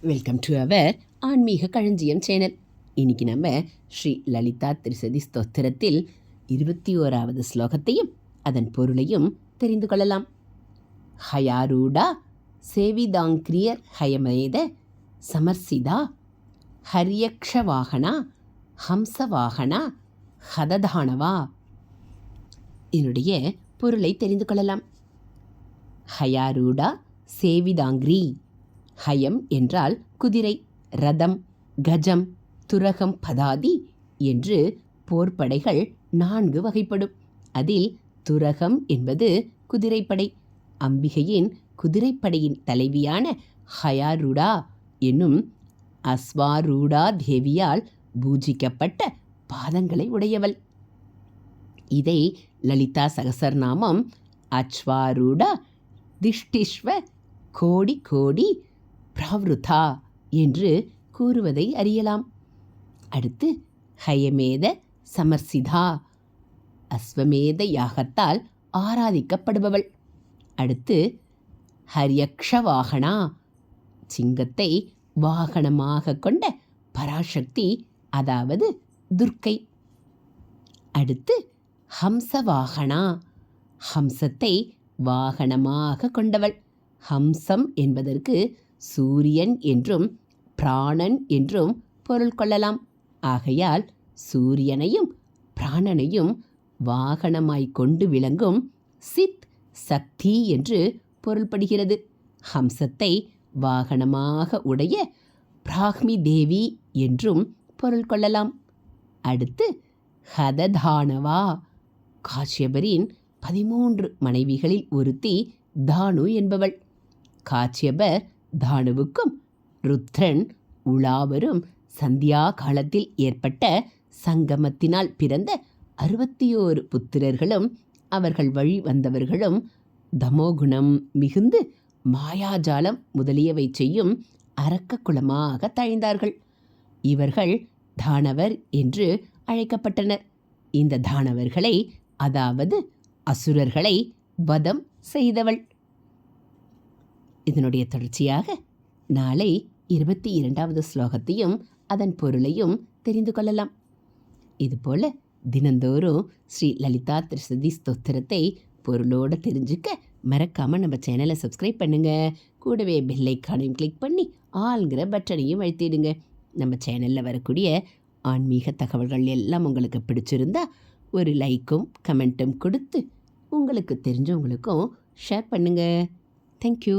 Welcome to our ஆன்மீக களஞ்சியம் channel. இன்னைக்கு நம்ம ஸ்ரீ லலிதா திரிசதி ஸ்தோத்திரத்தில் 21வது ஸ்லோகத்தையும் அதன் பொருளையும் தெரிந்து கொள்ளலாம். ஹயாரூடா சேவிதாங்கிரியர் ஹயமேத சமர்சிதா ஹரியக்ஷவாகனா ஹம்சவாகனா ஹததானவா. இதனுடைய பொருளை தெரிந்து கொள்ளலாம். ஹயாரூடா சேவிதாங்கிரி. ஹயம் என்றால் குதிரை, ரதம், கஜம், துரகம், பதாதி என்று போர்ப்படைகள் 4 வகைப்படும். அதில் துரகம் என்பது குதிரைப்படை. அம்பிகையின் குதிரைப்படையின் தலைவியான ஹயாரூடா என்னும் அஸ்வாரூடா தேவியால் பூஜிக்கப்பட்ட பாதங்களை உடையவள். இதை லலிதா சகசரநாமம் அச்வாரூடா திஷ்டிஸ்வ கோடி கோடி பிராவ்ருதா என்று கூறுவதை அறியலாம். அடுத்து ஹயமேத சமர்சிதா, அஸ்வமேத யாகத்தால் ஆராதிக்கப்படுபவள். அடுத்து ஹரியக்ஷவாகனா, சிங்கத்தை வாகனமாக கொண்ட பராசக்தி, அதாவது துர்க்கை. அடுத்து ஹம்சவாகனா, ஹம்சத்தை வாகனமாக கொண்டவள். ஹம்சம் என்பதற்கு சூரியன் என்றும் பிராணன் என்றும் பொருள் கொள்ளலாம். ஆகையால் சூரியனையும் பிராணனையும் வாகனமாய் கொண்டு விளங்கும் சித் சக்தி என்று பொருள்படுகிறது. ஹம்சத்தை வாகனமாக உடைய பிராக்மி தேவி என்றும் பொருள் கொள்ளலாம். அடுத்து ஹததானவா, காஷ்யபரின் 13 மனைவிகளில் ஒருத்தி தானு என்பவள். காஷ்யபர் தானுவுக்கும் ருத்ரன் உலாவரும் சந்தியா காலத்தில் ஏற்பட்ட சங்கமத்தினால் பிறந்த 61 புத்திரர்களும் அவர்கள் வழி வந்தவர்களும் தமோகுணம் மிகுந்து மாயாஜாலம் முதலியவை செய்யும் அரக்க குலமாக தழைந்தார்கள். இவர்கள் தானவர் என்று அழைக்கப்பட்டனர். இந்த தானவர்களை, அதாவது அசுரர்களை வதம் செய்தவள். இதனுடைய தொடர்ச்சியாக நாளை 22வது ஸ்லோகத்தையும் அதன் பொருளையும் தெரிந்து கொள்ளலாம். இதுபோல தினந்தோறும் ஸ்ரீ லலிதா திரிசதி ஸ்தோத்திரத்தை பொருளோடு தெரிஞ்சுக்க மறக்காமல் நம்ம சேனலை சப்ஸ்கிரைப் பண்ணுங்கள். கூடவே பெல் ஐக்கானையும் கிளிக் பண்ணி ஆல்ங்கிற பட்டனையும் அழுத்திடுங்க. நம்ம சேனலில் வரக்கூடிய ஆன்மீக தகவல்கள் எல்லாம் உங்களுக்கு பிடிச்சிருந்தா ஒரு லைக்கும் கமெண்ட்டும் கொடுத்து உங்களுக்கு தெரிஞ்சவங்களுக்கும் ஷேர் பண்ணுங்கள். தேங்க்யூ.